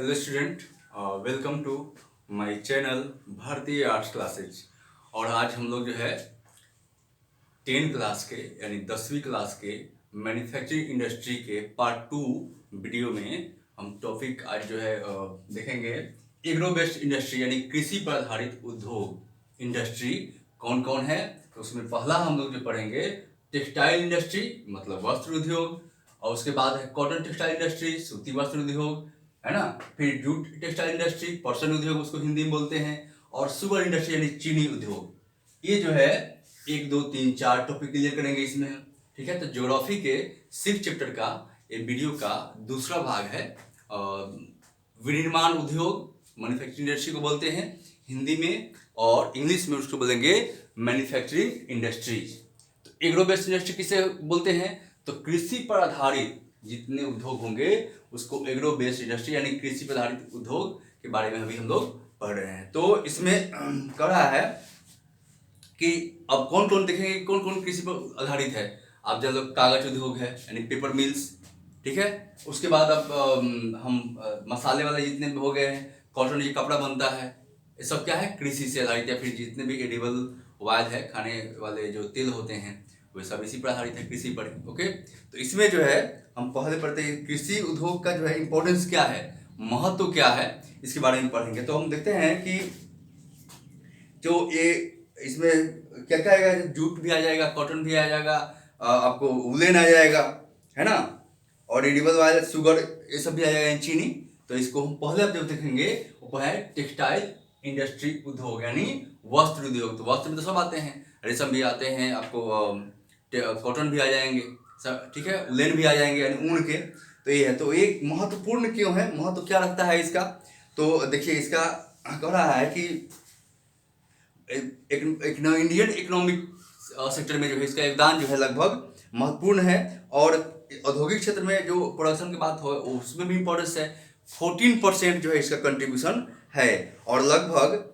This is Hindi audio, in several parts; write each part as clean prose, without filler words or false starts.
Hello student, welcome to my channel Bharatiya arts classes. और आज हम लोग जो है 10 क्लास के यानी 10वीं क्लास के मैन्युफैक्चरिंग इंडस्ट्री के पार्ट 2 वीडियो में हम टॉपिक आज जो है देखेंगे एग्रो बेस्ड इंडस्ट्री यानी कृषि पर आधारित उद्योग इंडस्ट्री कौन कौन है। तो उसमें पहला हम लोग जो पढ़ेंगे टेक्सटाइल इंडस्ट्री मतलब वस्त्र उद्योग, और उसके बाद है कॉटन टेक्सटाइल इंडस्ट्री सूती वस्त्र उद्योग, है ना। फिर जूट टेक्सटाइल इंडस्ट्री पर्सन उद्योग उसको हिंदी में बोलते हैं, और शुगर इंडस्ट्री यानी चीनी उद्योग। ये जो है 1 2 3 4 टॉपिक क्लियर करेंगे इसमें, ठीक है। तो ज्योग्राफी के 6 चैप्टर का ये वीडियो का दूसरा भाग है। विनिर्माण उद्योग मैन्युफैक्चरिंग इंडस्ट्री को बोलते हैं हिंदी में, और इंग्लिश में उसको बोलेंगे मैन्युफैक्चरिंग इंडस्ट्रीज। तो एग्रो बेस्ड इंडस्ट्री किसे बोलते हैं? तो कृषि पर आधारित जितने उद्योग होंगे उसको एग्रो बेस्ड इंडस्ट्री यानी कृषि पर आधारित उद्योग के बारे में अभी हम लोग पढ़ रहे हैं। तो इसमें कह रहा है कि अब कौन कौन देखेंगे कौन कौन कृषि पर आधारित है। आप जब कागज उद्योग है यानी पेपर मिल्स, ठीक है। उसके बाद अब हम मसाले वाले जितने भी हो गए हैं, कॉटन ये कपड़ा बनता है, ये सब क्या है कृषि से आधारित। या फिर जितने भी एडिबल ऑयल है खाने वाले जो तेल होते हैं वे सब इसी पर आधारित है कृषि पर। ओके, तो इसमें जो है हम पहले पढ़ते हैं कृषि उद्योग का जो है इंपॉर्टेंस क्या है, महत्व क्या है, इसके बारे में पढ़ेंगे। तो हम देखते हैं कि जो ये इसमें क्या क्या आएगा, जूट भी आ जाएगा, कॉटन भी आ जाएगा, आपको वुलन आ जाएगा, है ना, और एडिबल ऑयल शुगर ये सब भी आ जाएगा, चीनी। तो इसको हम पहले अब जब देखेंगे वो है टेक्सटाइल इंडस्ट्री उद्योग यानी वस्त्र उद्योग। तो वस्त्र में तो सब आते हैं, रेशम भी आते हैं, आपको कॉटन भी आ जाएंगे सब, ठीक है, वुलन भी आ जाएंगे यानी ऊन के। तो ये है, तो ये महत्वपूर्ण क्यों है, महत्व क्या रखता है इसका। तो देखिए इसका कह रहा है कि इंडियन इकोनॉमिक सेक्टर में जो है इसका योगदान जो है लगभग महत्वपूर्ण है। और औद्योगिक क्षेत्र में जो प्रोडक्शन की बात हो उसमें भी इम्पोर्टेंस है। 14% जो है इसका कंट्रीब्यूशन है, और लगभग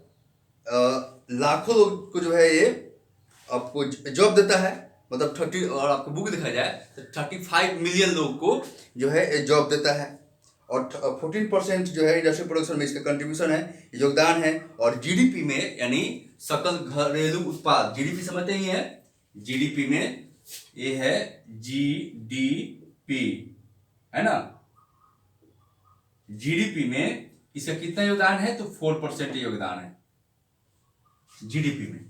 लाखों लोग को जो है ये आपको जॉब देता है। मतलब 30, और आपको बुक दिखाया जाए तो 35 मिलियन लोग को जो है जॉब देता है, और 14% जो है इंडस्ट्रियल प्रोडक्शन में इसका कंट्रीब्यूशन है, योगदान है। और जीडीपी में यानी सकल घरेलू उत्पाद, जीडीपी समझते ही है, जीडीपी में ये है जीडीपी, है ना। जीडीपी में इसका कितना योगदान है? तो 4% योगदान है जीडीपी में,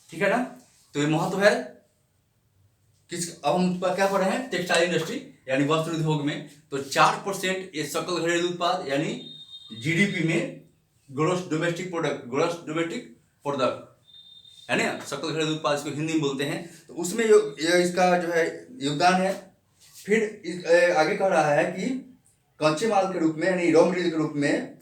ठीक है ना। तो ये महत्व है किस, अब हम क्या पढ़ रहे हैं टेक्सटाइल इंडस्ट्री यानी वस्त्र उद्योग में। तो 4% ये सकल घरेलू उत्पाद यानी जीडीपी में ग्रोस डोमेस्टिक प्रोडक्ट है ना, सकल घरेलू उत्पाद इसको हिंदी में बोलते हैं। तो उसमें ये इसका जो है योगदान है। फिर आगे कह रहा है कि कच्चे माल के रूप में यानी रॉ मटेरियल के रूप में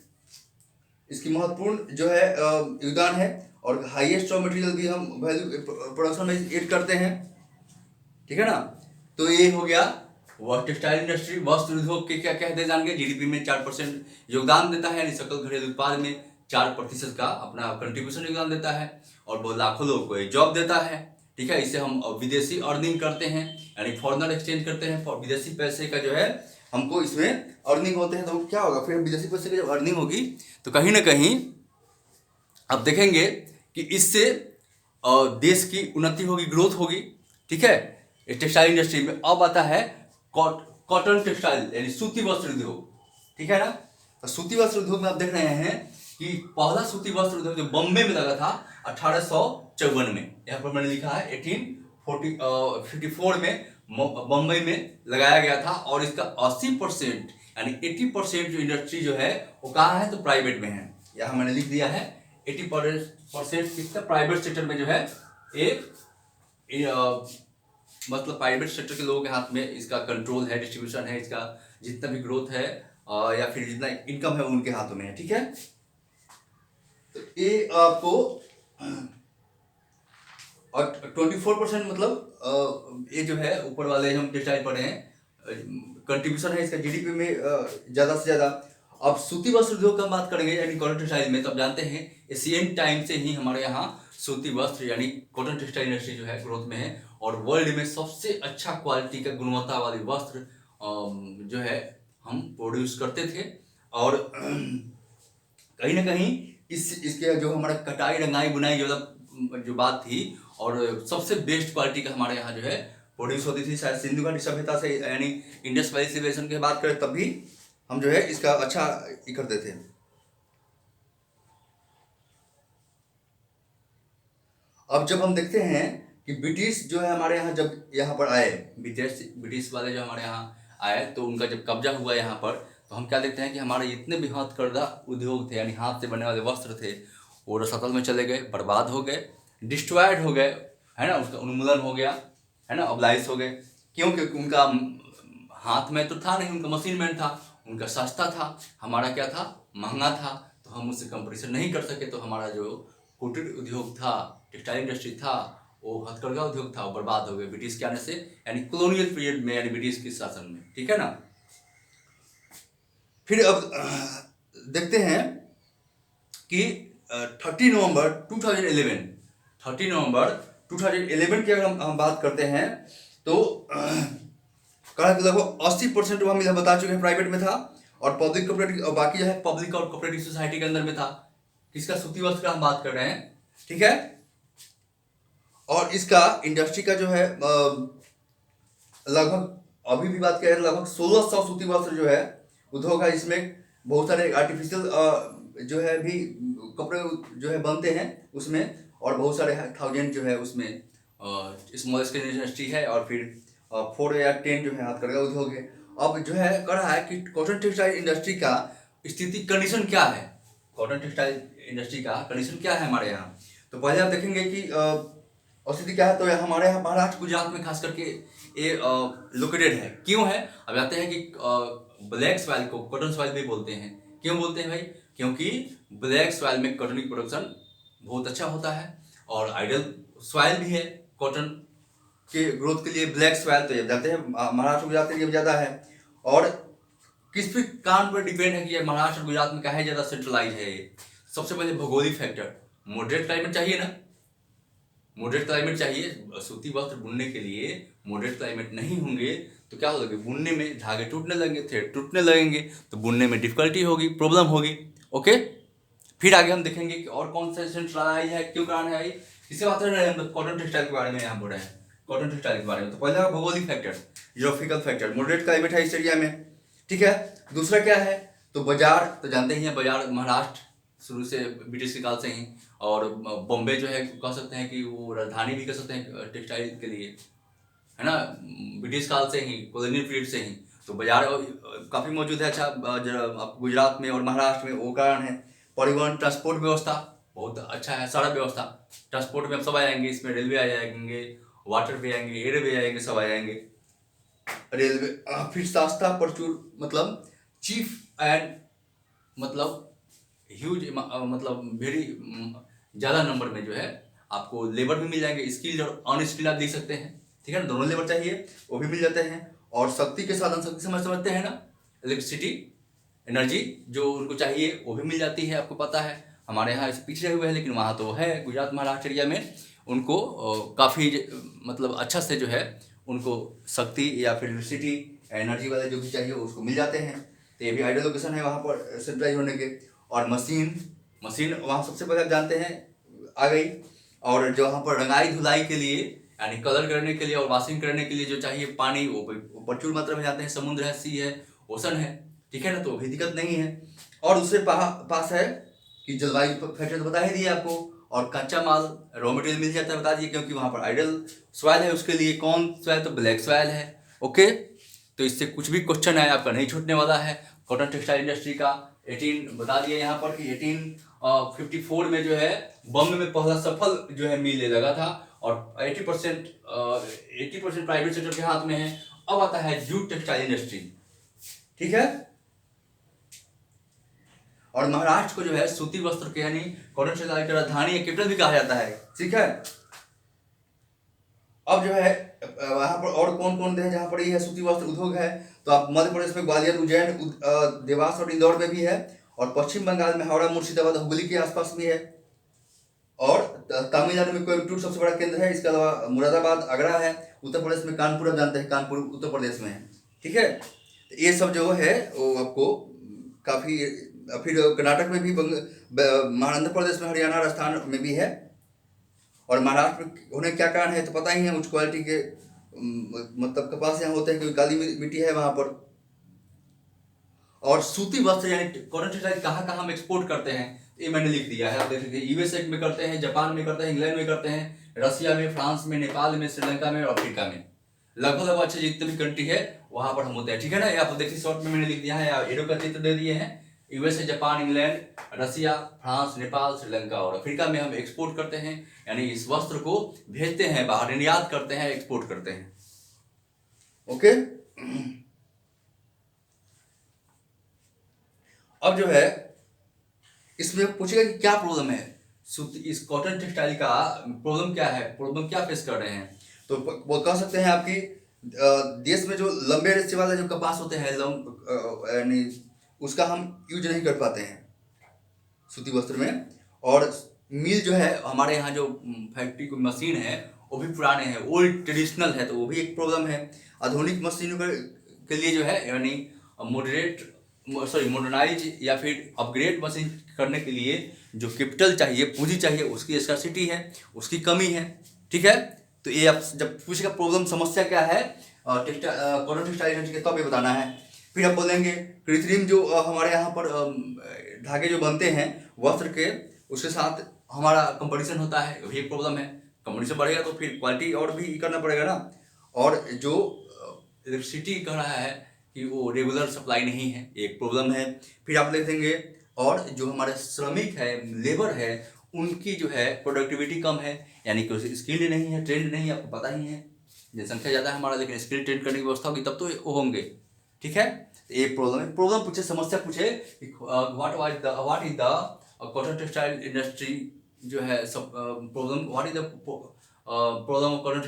इसकी महत्वपूर्ण जो है योगदान है, और हाईएस्ट रॉ मटेरियल भी हम वैल्यू प्रोडक्शन में ऐड करते हैं, ठीक है ना। तो ये हो गया वह टेक्सटाइल इंडस्ट्री। वस्त्र उद्योग के क्या कहते हैं जान गए, जीडीपी में 4% योगदान देता है, यानी सकल घरेलू उत्पाद में 4% का अपना कंट्रीब्यूशन योगदान देता है, और बहुत लाखों लोगों को जॉब देता है, ठीक है। इससे हम विदेशी अर्निंग करते हैं यानी फॉरेनर एक्सचेंज करते हैं, और विदेशी पैसे का जो है हमको इसमें अर्निंग होते हैं। तो क्या होगा फिर, विदेशी पैसे की जब अर्निंग होगी तो कहीं ना कहीं आप देखेंगे कि इससे देश की उन्नति होगी, ग्रोथ होगी, ठीक है। टेक्सटाइल इंडस्ट्री में अब आता है कॉटन टेक्सटाइल यानी सूती वस्त्र उद्योग, ठीक है ना। तो सूती वस्त्र उद्योग में आप देख रहे हैं कि पहला सूती वस्त्र उद्योग जो बॉम्बे में लगा था 1854 में, यहाँ पर मैंने लिखा है 1854 में बॉम्बे में लगाया गया था। और इसका 80% यानी 80% जो इंडस्ट्री जो है वो कहाँ है, तो प्राइवेट में है। यहाँ मैंने लिख दिया है 80% किसका, प्राइवेट सेक्टर में जो है एक मतलब प्राइवेट सेक्टर के लोगों के हाथ में इसका कंट्रोल है, डिस्ट्रीब्यूशन है, इसका जितना भी ग्रोथ है या फिर जितना इनकम है उनके हाथों में है, ठीक है। तो ये आपको और 24% मतलब ये जो है ऊपर वाले हम टेक्सटाइल पढ़े हैं कंट्रीब्यूशन है इसका जीडीपी में ज़्यादा से ज़्यादा। अब सूती वस्त्र उद्योग का बात करेंगे यानी कॉटन टेक्सटाइल में, तो आप जानते हैं एशियन टाइम से ही हमारे यहाँ सूती वस्त्र यानी कॉटन टेक्सटाइल इंडस्ट्री जो है ग्रोथ में है, और वर्ल्ड में सबसे अच्छा क्वालिटी का गुणवत्ता वाली वस्त्र जो है हम प्रोड्यूस करते थे। और कहीं ना कहीं इसके जो हमारा कटाई रंगाई बुनाई जो बात थी, और सबसे बेस्ट क्वालिटी का हमारे यहाँ जो है प्रोड्यूस होती थी, शायद सिंधु घाटी सभ्यता से, यानी इंडस वैली सिविलाइजेशन की बात करें तब भी हम जो है इसका अच्छा करते थे। अब जब हम देखते हैं कि ब्रिटिश जो है हमारे यहाँ जब यहाँ पर आए, ब्रिटिश वाले जो हमारे यहाँ आए, तो उनका जब कब्जा हुआ यहाँ पर, तो हम क्या देखते हैं कि हमारे जितने भी हथकरघा उद्योग थे, यानी हाथ से बनने वाले वस्त्र थे, वो रसातल में चले गए, बर्बाद हो गए, डिस्ट्रॉयड हो गए, है ना, उसका उन्मूलन हो गया, है ना, अबलाइश हो गए। क्यों? क्योंकि उनका हाथ में तो था नहीं, उनका मशीन मैन था, उनका सस्ता था, हमारा क्या था, महंगा था, तो हम उससे कंपटीशन नहीं कर सके। तो हमारा जो कुटीर उद्योग था, टेक्सटाइल इंडस्ट्री था, वो हथकरघा उद्योग था, वो बर्बाद हो गए ब्रिटिश के आने से, यानी कॉलोनियल पीरियड में, यानी ब्रिटिश के शासन में। ठीक है ना। फिर अब देखते हैं कि 30 नवंबर 2011 की अगर हम बात करते हैं, तो लगभग 80% हम बता चुके हैं प्राइवेट में था, और पब्लिक कोऑपरेटिव, और बाकी जो है पब्लिक और कोऑपरेटिव सोसाइटी के अंदर में था। किसका? सूती वस्त्र का हम बात कर रहे हैं। ठीक है। और इसका इंडस्ट्री का जो है लगभग, अभी भी बात करें, लगभग 1600 सूती वस्त्र जो है उद्योग है। इसमें बहुत सारे आर्टिफिशियल जो है भी कपड़े जो है बनते हैं उसमें, और बहुत सारे 1000 जो है उसमें स्मॉल स्केल इंडस्ट्री है, और फिर 4 या 10 जो है हथकरघा उद्योग है। अब जो है कर रहा है कि कॉटन टेक्सटाइल इंडस्ट्री का स्थिति, कंडीशन क्या है, कॉटन टेक्सटाइल इंडस्ट्री का कंडीशन क्या है हमारे यहाँ। तो पहले आप देखेंगे कि स्थिति क्या है। तो हमारे यहाँ महाराष्ट्र गुजरात में खास करके ये लोकेटेड है। क्यों है? अब आते हैं कि ब्लैक सॉइल को कॉटन सॉइल भी बोलते हैं। क्यों बोलते हैं भाई? क्योंकि ब्लैक सॉइल में कॉटन की प्रोडक्शन बहुत अच्छा होता है, और आइडियल सॉइल भी है कॉटन के ग्रोथ के लिए ब्लैक सॉइल। तो ये जाते हैं महाराष्ट्र गुजरात के लिए ज़्यादा है। और किस भी कारण पर डिपेंड है कि ये महाराष्ट्र गुजरात में काहे ज़्यादा सेंट्रलाइज है ये? सबसे पहले भौगोलिक फैक्टर, मॉडरेट क्लाइमेट चाहिए ना, मॉडरेट क्लाइमेट चाहिए। सूती वस्त्र बुनने के लिए मॉडरेट क्लाइमेट नहीं होंगे तो क्या होगा, बुनने में धागे टूटने लगेंगे, थ्रेड टूटने लगेंगे, तो बुनने में डिफिकल्टी होगी, प्रॉब्लम होगी। ओके, फिर आगे हम देखेंगे कि और कौन सा सेंट्रलाइज है, क्यों कारण है। इसे बात कर रहे हैं हम कॉटन टेक्सटाइल के बारे में, यहाँ बोल रहे हैं कॉटन टेक्सटाइल के बारे में। तो पहला भौगोलिक factor, geographical factor, moderate climate है इस एरिया में। ठीक है। दूसरा क्या है? तो बाजार, तो जानते ही हैं बाजार महाराष्ट्र शुरू से ब्रिटिश के काल से ही, और बॉम्बे जो है कह सकते हैं कि वो राजधानी भी कह सकते हैं टेक्सटाइल के लिए, है ना, ब्रिटिश काल से ही, कॉलोनियल पीरियड से ही। तो बाजार काफ़ी मौजूद है। अच्छा, गुजरात में और महाराष्ट्र में वो कारण है। परिवहन, ट्रांसपोर्ट व्यवस्था बहुत अच्छा है, सारा व्यवस्था। ट्रांसपोर्ट में अब सब आ जाएंगे, इसमें रेलवे आ जाएंगे, वाटर भी आएंगे, एयर भी आएंगे, सब आ जाएंगे। रेलवे, फिर सस्ता, प्रचुर, मतलब चीफ एंड मतलब ह्यूज, मतलब वेरी ज़्यादा नंबर में जो है आपको लेबर भी मिल जाएंगे, स्किल्ड और अनस्किल्ड आप देख सकते हैं। ठीक है ना, दोनों लेबर चाहिए वो भी मिल जाते हैं। और शक्ति के साधन, शक्ति समझते हैं ना, इलेक्ट्रिसिटी, एनर्जी जो उनको चाहिए वो भी मिल जाती है। आपको पता है हमारे यहाँ इसे पिछड़े हुए हैं, लेकिन वहाँ तो है गुजरात महाराष्ट्र एरिया में उनको काफ़ी मतलब अच्छा से जो है उनको शक्ति या फिर इलेक्ट्रिसिटी, एनर्जी वाले जो भी चाहिए उसको मिल जाते हैं। तो ये भी आइडियल लोकेशन है वहाँ पर सेंट्रलाइज होने के। और मशीन वहाँ सबसे पहले आप जानते हैं आ गई। और जो वहाँ पर रंगाई धुलाई के लिए, यानी कलर करने के लिए और वॉशिंग करने के लिए जो चाहिए पानी, वो प्रचुर मात्रा में जाते हैं। समुद्र है, सी है, ओशन है। ठीक है ना, तो भी दिक्कत नहीं है। और दूसरे पास है कि जलवायु फैक्टर तो बता ही दिए आपको, और कच्चा माल, रॉ मटेरियल मिल जाता है, बता दिए, क्योंकि वहाँ पर आइडियल सॉइल है। उसके लिए कौन सॉइल? तो ब्लैक सॉइल है। ओके, तो इससे कुछ भी क्वेश्चन है आपका नहीं छूटने वाला है। कॉटन टेक्सटाइल इंडस्ट्री का 18 बता दिया यहाँ पर कि 1854 में जो है बॉम्बे में पहला सफल जो है मिल लगा था, और 80% प्राइवेट सेक्टर के हाथ में है। अब आता है जूट टेक्सटाइल इंडस्ट्री। ठीक है। और महाराष्ट्र को जो है सूती वस्त्र के यानी कॉटन टेक्सटाइल की राजधानी, कैपिटल भी कहा जाता है। ठीक है। अब जो है वहाँ पर और कौन कौन है जहाँ पर ये सूती वस्त्र उद्योग है? तो आप मध्य प्रदेश में ग्वालियर, उज्जैन, देवास और इंदौर में भी है। और पश्चिम बंगाल में हावड़ा, मुर्शिदाबाद, हुगली के आसपास भी है। और तमिलनाडु में कोयम्बटूर सबसे बड़ा केंद्र है। इसके अलावा मुरादाबाद, आगरा है। उत्तर प्रदेश में कानपुर, आप जानते हैं कानपुर उत्तर प्रदेश में है। ठीक है। ये सब जो है वो आपको काफ़ी, फिर कर्नाटक में भी, आंध्र प्रदेश में, हरियाणा, राजस्थान में भी है। और महाराष्ट्र में होने का क्या कारण है तो पता ही है, उच्च क्वालिटी के मतलब कपास यहाँ होते हैं क्योंकि काली मिट्टी है वहाँ पर। और सूती वस्त्र यानी कॉटन टेक्सटाइल कहाँ कहाँ हम एक्सपोर्ट करते हैं ये मैंने लिख दिया है, आप देख लीजिए। यूएसए में करते हैं, जापान में करते हैं, इंग्लैंड में करते हैं, रसिया में, फ्रांस में, नेपाल में, श्रीलंका में और अफ्रीका में, लगभग अच्छे जितने भी कंट्री है वहां पर हम होते हैं, ठीक है ना। ये आप देखिए शॉर्ट में मैंने लिख दिया है, एरो का चित्र दे दिए हैं। यूएसए, जापान, इंग्लैंड, रसिया, फ्रांस, नेपाल, श्रीलंका और अफ्रीका में हम एक्सपोर्ट करते हैं, यानी इस वस्त्र को भेजते हैं बाहर, निर्यात करते हैं, एक्सपोर्ट करते हैं। ओके, अब जो है इसमें पूछेगा कि क्या प्रॉब्लम है, इस कॉटन टेक्सटाइल का प्रॉब्लम क्या है, प्रॉब्लम क्या फेस कर रहे हैं। तो वो कह सकते हैं आपकी देश में जो लंबे रेशे वाले जो कपास होते हैं, यानी उसका हम यूज नहीं कर पाते हैं सूती वस्त्र में। और मिल जो है हमारे यहाँ, जो फैक्ट्री को मशीन है वो भी पुराने हैं, ओल्ड ट्रेडिशनल है, तो वो भी एक प्रॉब्लम है। आधुनिक मशीनों के लिए जो है यानी मॉडर्नाइज या फिर अपग्रेड मशीन करने के लिए जो कैपिटल चाहिए, पूंजी चाहिए, उसकी स्कार्सिटी है, उसकी कमी है, ठीक है। तो ये आप जब पूछेगा प्रॉब्लम, समस्या क्या है कॉटन टेक्सटाइल इंडस्ट्री के, तब ये बताना है। फिर आप बोलेंगे कृत्रिम जो हमारे यहाँ पर धागे जो बनते हैं वस्त्र के, उसके साथ हमारा कंपटीशन होता है, वही एक प्रॉब्लम है। कंपटीशन बढ़ेगा तो फिर क्वालिटी और भी करना पड़ेगा ना। और जो इलेक्ट्रिसिटी कह रहा है कि वो रेगुलर सप्लाई नहीं है, एक प्रॉब्लम है। फिर आप लिख देंगे और जो हमारे श्रमिक है, लेबर है, उनकी जो है प्रोडक्टिविटी कम है, यानी कि स्किल नहीं है, ट्रेंड नहीं है, आपको पता ही है, जनसंख्या ज़्यादा है हमारा, लेकिन स्किल ट्रेंड करने की व्यवस्था होगी तब तो वो होंगे, ठीक है। एक प्रॉब्लम है, प्रॉब्लम पूछे, समस्या पूछे, what is the cotton textile industry जो है सब problem, what is the problem of cotton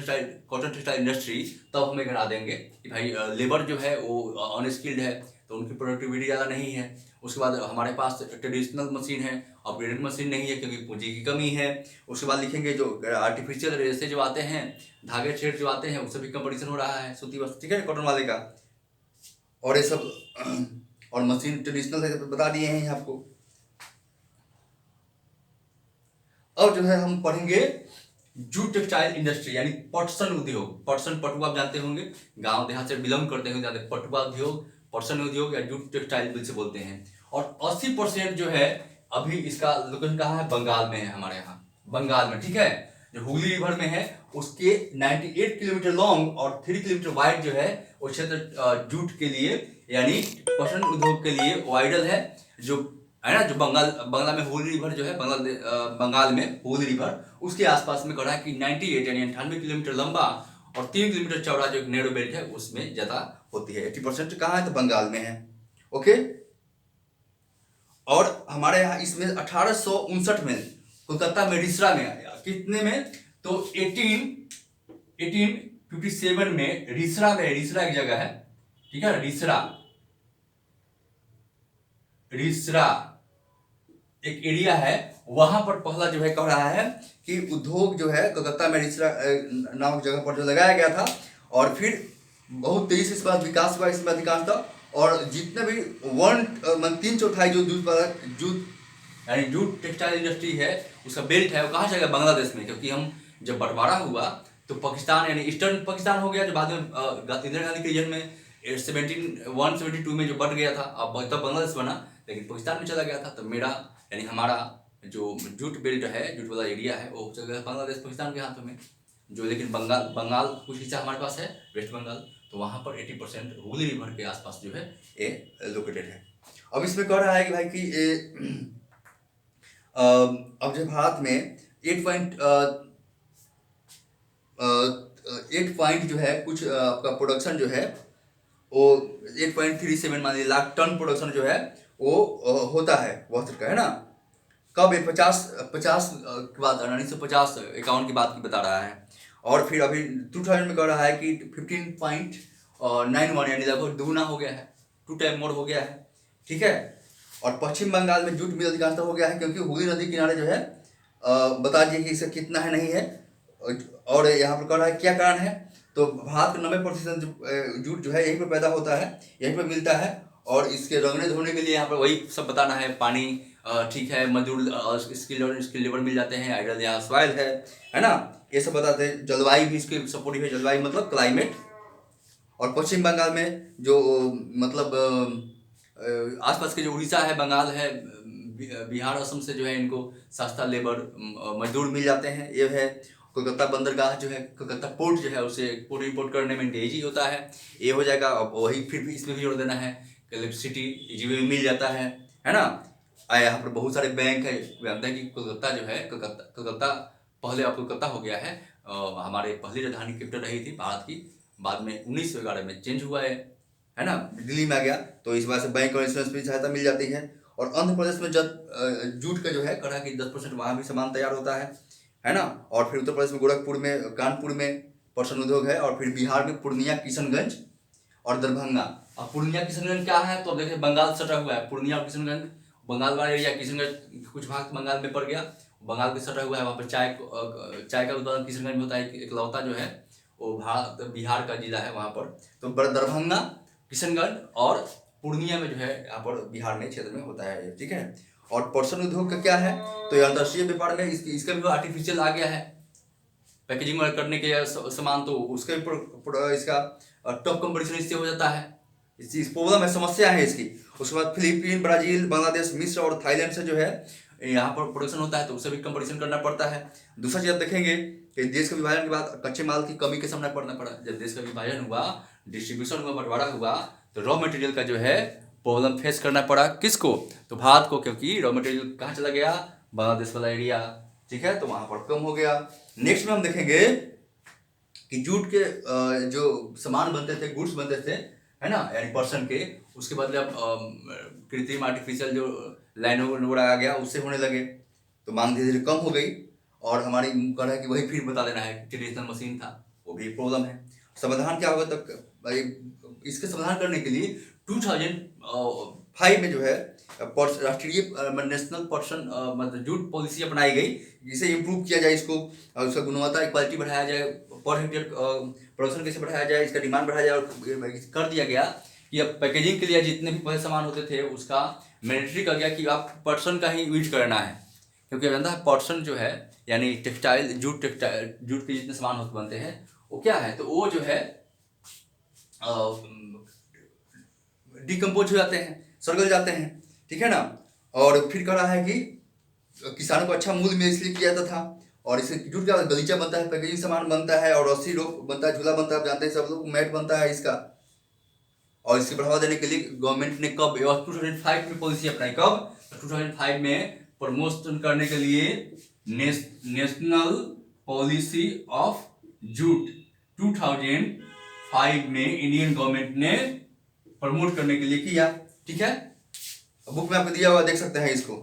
textile industry, तब हमें गिना देंगे कि भाई लेबर जो है वो अनस्किल्ड है, तो उनकी प्रोडक्टिविटी ज़्यादा नहीं है। उसके बाद हमारे पास ट्रेडिशनल मशीन है, अपग्रेडेड मशीन नहीं है क्योंकि पूंजी की कमी है। उसके बाद लिखेंगे जो आर्टिफिशियल रेसे जो आते हैं, धागे थ्रेड जो आते हैं, उससे भी कंपटीशन हो रहा है सूती वस्त्र, ठीक है, कॉटन वाले का। और ये सब और मशीन ट्रेडिशनल है बता दिए हैं आपको। अब जो है हम पढ़ेंगे जूट टेक्सटाइल इंडस्ट्री यानी पटसन उद्योग। पटसन, पटुआ आप जानते होंगे, गांव देहात से बिलोंग करते होंगे, जानते, पटुआ उद्योग, पटसन उद्योग या जूट टेक्सटाइल बिल से बोलते हैं। और 80% जो है अभी इसका लोकेशन कहाँ है, बंगाल में है, हमारे यहाँ बंगाल में, ठीक है। जो हुगली रिवर में है उसके 98 किलोमीटर लॉन्ग और 3 किलोमीटर वाइड जो है वो क्षेत्र जूट के लिए यानी पटसन उद्योग के लिए वाइडल है, जो है ना, जो बंगाल में हुगली रिवर जो है, बंगाल में हुगली रिवर, उसके आसपास में कहा है कि 98 यानी 98 किलोमीटर लंबा और 3 किलोमीटर चौड़ा जो नेहरू बेल्ट है उसमें ज़्यादा होती है। 80% कहाँ है तो बंगाल में है, ओके। और हमारे यहाँ इसमें 1859 में कोलकाता में रिसरा में आया, कितने में तो 1857 में रिसरा में, रिसरा एक जगह है, ठीक है, रिसरा एक एरिया है, वहां पर पहला जो है कह रहा है कि उद्योग जो है कलकत्ता में रिसरा नामक जगह पर जो लगाया गया था। और फिर बहुत तेजी से इस बार विकास हुआ इसमें अधिकांश था। और जितने भी 3/4 जो जूट यानी जूट टेक्सटाइल इंडस्ट्री है उसका बेल्ट है वो कहाँ चलेगा, बांग्लादेश में, क्योंकि हम जब बंटवारा हुआ तो पाकिस्तान यानी ईस्टर्न पाकिस्तान हो गया, जो बाद में इंदिरा गांधी के रीजन में 172 में जो बट गया था, अब तब बांग्लादेश बना, लेकिन पाकिस्तान में चला गया था। तो मेरा यानी हमारा जो जूट बेल्ट है, जूट वाला एरिया है, वो चला गया बांग्लादेश, पाकिस्तान के हाथों में, जो लेकिन बंगाल कुछ हिस्सा हमारे पास है, वेस्ट बंगाल, तो वहाँ पर 80% हुगली रिवर के आसपास जो है ये लोकेटेड है। अब इसमें कह रहा है कि भाई कि अब जो भारत में 8 पॉइंट जो है कुछ आपका प्रोडक्शन जो है वो 8.37 मान लीजिए लाख टन प्रोडक्शन जो है वो होता है वस्त्र का, है ना। कब ये 50 के बाद 1950-51 की बात की बता रहा है। और फिर अभी 2000 में कह रहा है कि 15.91 यानी लगभग दुगुना हो गया है, 2 टाइम मोर हो गया है, ठीक है। और पश्चिम बंगाल में जूट मिल अधिकांशतः हो गया है, क्योंकि हुगली नदी किनारे जो है बता दिए कि इसका कितना है नहीं है। और यहाँ पर कह रहा है क्या कारण है, तो भारत का 90% जूट जो है यहीं पर पैदा होता है, यहीं पर मिलता है। और इसके रंगने धोने के लिए यहाँ पर वही सब बताना है, पानी ठीक है, मजदूर स्किल लेबर मिल जाते हैं, आइडियल यहाँ सॉइल है ना, ये सब बताते हैं। जलवायु भी इसके सपोर्टिव है, जलवायु मतलब क्लाइमेट। और पश्चिम बंगाल में जो मतलब आसपास के जो उड़ीसा है, बंगाल है, बिहार असम से जो है इनको सस्ता लेबर मजदूर मिल जाते हैं। ये है कोलकाता बंदरगाह जो है, कोलकाता पोर्ट जो है उसे एक्सपोर्ट इंपोर्ट करने में ईजी होता है, ये हो जाएगा। अब वही फिर भी इसमें भी जोड़ देना है, इलेक्ट्रिसिटी इजी में मिल जाता है ना। यहाँ पर बहुत सारे बैंक है, जानते हैं कि कोलकाता जो है, कोलकाता पहले अब कोलकाता हो गया है, हमारे पहली राजधानी कैपिटल रही थी भारत की, बाद में 1911 में चेंज हुआ है ना, दिल्ली में आ गया। तो इस वजह से बैंक और इंश्योरेंस भी सहायता मिल जाती है। और आंध्र प्रदेश में जूट का जो है कड़ा की 10% वहाँ भी सामान तैयार होता है ना। और फिर उत्तर प्रदेश में गोरखपुर में, कानपुर में पर्सन उद्योग है। और फिर बिहार में पूर्णिया, किशनगंज और दरभंगा। अब पूर्णिया किशनगंज क्या है, तो अब देखिए बंगाल सटा हुआ है, पूर्णिया और किशनगंज बंगाल वाला एरिया, किशनगंज कुछ भाग बंगाल में पड़ गया, बंगाल के सटा हुआ है। वहाँ पर चाय का उत्पादन किशनगंज में होता है, इकलौता जो है वो बिहार का जिला है वहाँ पर। तो दरभंगा, किशनगंज और पूर्णिया में जो है यहाँ पर बिहार में क्षेत्र में होता है, ठीक है। और पर्सन उद्योग का क्या है, तो ये अंतर्राष्ट्रीय व्यापार में इसका भी आर्टिफिशियल आ गया है, पैकेजिंग करने के सामान, तो उसका भी इसका टॉप कंपटीशन इससे हो जाता है। इस प्रॉब्लम है, समस्या है इसकी। उसके बाद फिलीपीन, ब्राजील, बांग्लादेश, मिस्र और थाईलैंड से जो है यहाँ पर प्रोडक्शन होता है, तो उससे भी कंपटीशन करना पड़ता है। दूसरा चीज देखेंगे कि देश के विभाजन के बाद कच्चे माल की कमी के सामना पड़ना पड़ा। जब देश का विभाजन हुआ, डिस्ट्रीब्यूशन हुआ, बंटवारा हुआ, तो रॉ मटेरियल का जो है प्रॉब्लम फेस करना पड़ा किसको, तो भारत को, क्योंकि रॉ मटेरियल कहाँ चला गया, बांग्लादेश वाला एरिया, ठीक है, तो वहां पर कम हो गया। नेक्स्ट में हम देखेंगे कि जूट के जो सामान बनते थे, गुड्स बनते थे, है ना, यानी पर्सन के, उसके बदले अब कृत्रिम आर्टिफिशियल जो लाइनों वगैरह आ गया, उससे होने लगे, तो मांग धीरे धीरे कम हो गई। और हमारी कह रहा है कि वही फिर बता देना है, ट्रेडिशनल मशीन था, वो भी प्रॉब्लम है। समाधान क्या होगा, तब इसके समाधान करने के लिए 2005 में जो है राष्ट्रीय नेशनल पर्सन मतलब जूट पॉलिसी अपनाई गई, जिसे इम्प्रूव किया जाए, इसको उसका गुणवत्ता, क्वालिटी बढ़ाया जाए, पर हेक्टेयर प्रोडक्शन कैसे बढ़ाया जाए, इसका डिमांड बढ़ाया जाए। और कर दिया गया कि अब पैकेजिंग के लिए जितने भी पहले सामान होते थे उसका मैंडेटरी कर गया कि आप पर्सन का ही यूज करना है, क्योंकि जानता है पर्सन जो है यानी टेक्सटाइल, जूट के जितने सामान होते बनते हैं वो क्या है, तो वो जो है डिकम्पोज हो जाते हैं, सड़गल जाते हैं, ठीक है ना। और फिर कह रहा है कि किसानों को अच्छा मूल्य में इसलिए किया जाता था। और इससे जूट का गलीचा बनता है, पैकेजिंग सामान बनता है, और रस्सी रोप बनता है, झूला बनता है, आप जानते हैं सब लोग, मैट बनता है इसका। और इसके बढ़ावा देने के लिए गवर्नमेंट ने कब 2005 में पॉलिसी अपनाई, कब 2005 में प्रमोशन करने के लिए नेशनल पॉलिसी ऑफ जूट 2005 में इंडियन गवर्नमेंट ने प्रमोट करने के लिए किया, ठीक है। बुक में आपको दिया हुआ, देख सकते हैं इसको।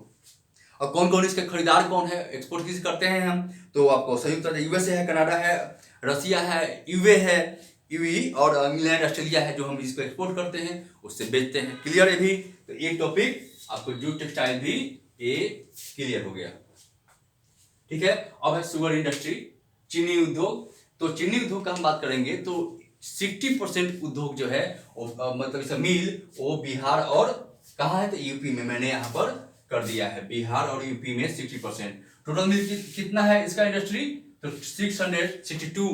और कौन कौन इसके खरीदार कौन है, एक्सपोर्ट किस करते हैं हम, तो आपको संयुक्त राज्य यूएसए है, कनाडा है, रसिया है, यूए है, यूई और इंग्लैंड, ऑस्ट्रेलिया है, जो हम इसको एक्सपोर्ट करते हैं, उससे बेचते हैं। क्लियर है भी, तो ये टॉपिक आपको जूट टेक्सटाइल भी ये क्लियर हो गया, ठीक है। अब है शुगर इंडस्ट्री, चीनी उद्योग। तो चीनी उद्योग का हम बात करेंगे तो 60% उद्योग जो है मतलब इसका मिल वो बिहार और कहाँ है, तो यूपी में। मैंने यहाँ पर कर दिया है, बिहार और यूपी में 60%। टोटल मिल कितना है इसका इंडस्ट्री, तो 662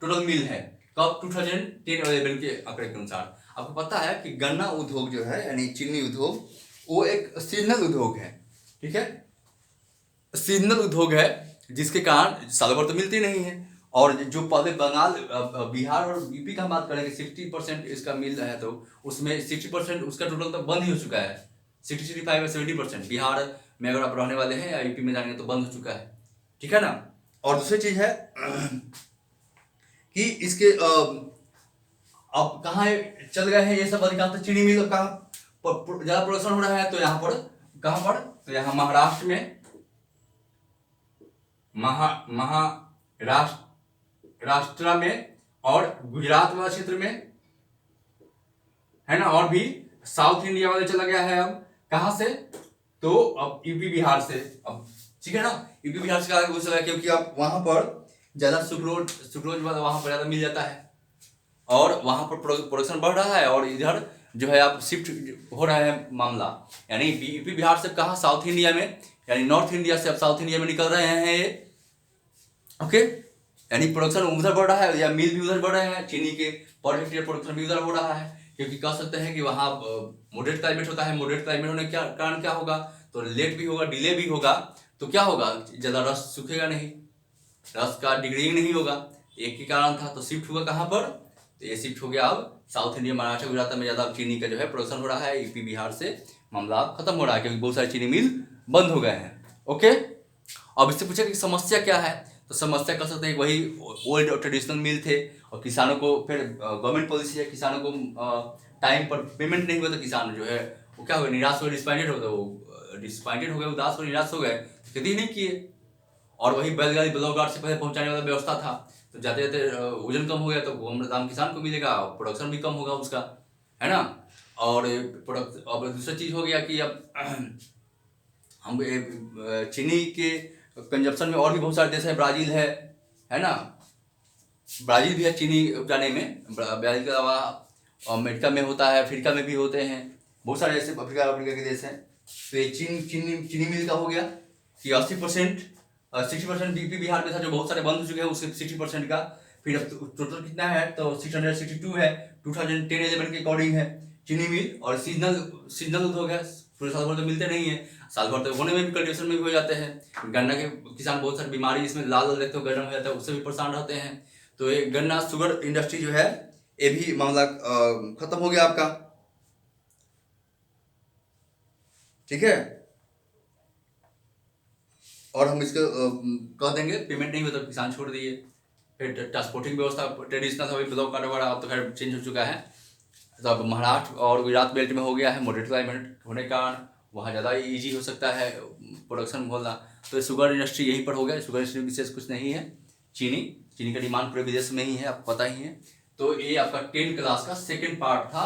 टोटल मिल है। कब, 2010-11 के आंकड़े के अनुसार। आपको पता है कि गन्ना उद्योग जो है यानी चीनी उद्योग, वो एक सीजनल उद्योग है, ठीक है, सीजनल उद्योग है, जिसके कारण साल भर तो मिलती नहीं है। और जो पहले बंगाल, बिहार और यूपी का बात करेंगे, 60% इसका मिल है, तो उसमें 60% उसका टोटल तो बंद ही हो चुका है। 65 या 70% बिहार में अगर आप रहने वाले हैं या यूपी में जाएंगे तो बंद हो चुका है, ठीक है ना। और दूसरी चीज है कि इसके अब कहाँ चल गए हैं ये सब अधिकांश चीनी मिल, कहाँ ज्यादा प्रोडक्शन हो रहा है, तो यहाँ पर कहाँ पर, तो यहाँ महाराष्ट्र में, महाराष्ट्र में और गुजरात वाला क्षेत्र में, है ना। और भी साउथ इंडिया वाले चला गया है। अब कहां से, तो अब यूपी बिहार से, अब ठीक है ना, यूपी बिहार से आगे चला, क्योंकि अब वहां पर ज्यादा सुक्रोज वाला वहां पर ज्यादा मिल जाता है, और वहां पर प्रोडक्शन बढ़ रहा है, और इधर जो है आप शिफ्ट हो रहा है मामला, यानी यूपी बिहार से कहाँ, साउथ इंडिया में, यानी नॉर्थ इंडिया से अब साउथ इंडिया में निकल रहे हैं ये। ओके, यानी प्रोडक्शन उधर बढ़ रहा है या मिल भी उधर बढ़ रहे हैं, चीनी के पर हेक्टेयर प्रोडक्शन भी उधर हो रहा है, क्योंकि कह सकते हैं कि वहाँ मॉडरेट क्लाइमेट होता है। मॉडरेट क्लाइमेट होने के कारण क्या होगा, तो लेट भी होगा, डिले भी होगा, तो क्या होगा, ज़्यादा रस सूखेगा नहीं, रस का डिग्रेडिंग नहीं होगा। एक ही कारण था, तो शिफ्ट हुआ कहाँ पर, तो ये शिफ्ट हो गया अब साउथ इंडिया, महाराष्ट्र गुजरात में ज़्यादा चीनी का जो है प्रोडक्शन हो रहा है। यूपी बिहार से मामला खत्म हो रहा है, क्योंकि बहुत सारे चीनी मिल बंद हो गए हैं। ओके, अब इससे पूछा कि समस्या क्या है, तो समस्या कह सकते हैं वही ओल्ड और ट्रेडिशनल मिल थे, और किसानों को फिर गवर्नमेंट पॉलिसी है, किसानों को टाइम पर पेमेंट नहीं हुआ, तो किसान जो है वो क्या हो गए, निराश हो गए, डिसपॉइंटेड हो गए, वो डिसपॉइंटेड हो गए, उदास हो निराश हो गए, खेती नहीं किए। और वही बैलगाड़ी ब्लॉक से पहले पहुंचाने वाला व्यवस्था था, तो जाते जाते वजन कम हो गया, तो कम दाम किसान को मिलेगा, प्रोडक्शन भी कम होगा उसका, है ना। और प्रोडक्ट, अब दूसरा चीज़ हो गया कि अब हम चीनी के कंजप्शन में और भी बहुत सारे देश हैं, ब्राज़ील है ना, ब्राज़ील भी है चीनी उपजाने में। ब्राज़ील के अलावा अमेरिका में होता है, अफ्रीका में भी होते हैं, बहुत सारे ऐसे अफ्रीका के देश हैं। तो ये चीनी मिल का हो गया कि 80%, 60% यूपी बिहार में था जो बहुत सारे बंद हो चुके हैं, उसके 60% का फिर अब टोटल कितना है, तो 662 है, 2010-11 के अकॉर्डिंग है चीनी मिल। और सीजनल उद्योग है, पूरे साल भर तो मिलते नहीं है, साल भर तो होने में भी कल्टीवेशन में भी हो जाते हैं। गन्ना के किसान बहुत सारी बीमारी, इसमें लाल लाल देखते हो गन्ना हो जाता है, उससे भी परेशान रहते हैं। तो ये गन्ना शुगर इंडस्ट्री जो है, ये भी मामला खत्म हो गया आपका, ठीक है। और हम इसको कह देंगे पेमेंट नहीं हुआ तो किसान छोड़ दिए। फिर ट्रांसपोर्टिंग व्यवस्था ट्रेडिशनल था, ब्लॉक का वगैरह, अब तो खैर चेंज हो चुका है। तो अब महाराष्ट्र और गुजरात बेल्ट में हो गया है, मॉडरेट क्लाइमेट होने के कारण वहाँ ज़्यादा ईजी हो सकता है प्रोडक्शन बोलना। तो शुगर इंडस्ट्री यहीं पर हो गया, शुगर इंडस्ट्री विशेष कुछ नहीं है। चीनी का डिमांड पूरे विदेश में ही है, आपको पता ही है। तो ये आपका 10 क्लास का सेकेंड पार्ट था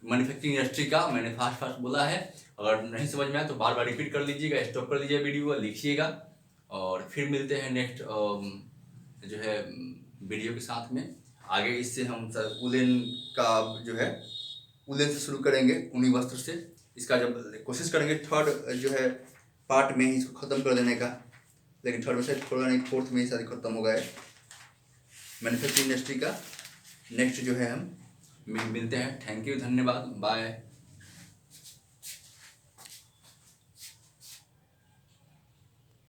मैन्युफैक्चरिंग इंडस्ट्री का। मैंने फास्ट बोला है, अगर नहीं समझ में आए तो बार बार रिपीट कर लीजिएगा, स्टॉप कर लीजिएगा वीडियो, लिखिएगा, और फिर मिलते हैं नेक्स्ट जो है वीडियो के साथ में। आगे इससे हम उलेन का जो है, उलेन से शुरू करेंगे, ऊनी वस्त्र से। इसका जब कोशिश करेंगे थर्ड जो है पार्ट में ही इसको ख़त्म कर देने का, लेकिन थर्ड में से थोड़ा नहीं, फोर्थ में ही सारी खत्म हो गए मैन्युफैक्चरिंग इंडस्ट्री का। नेक्स्ट जो है हम मिलते हैं। थैंक यू, धन्यवाद, बाय।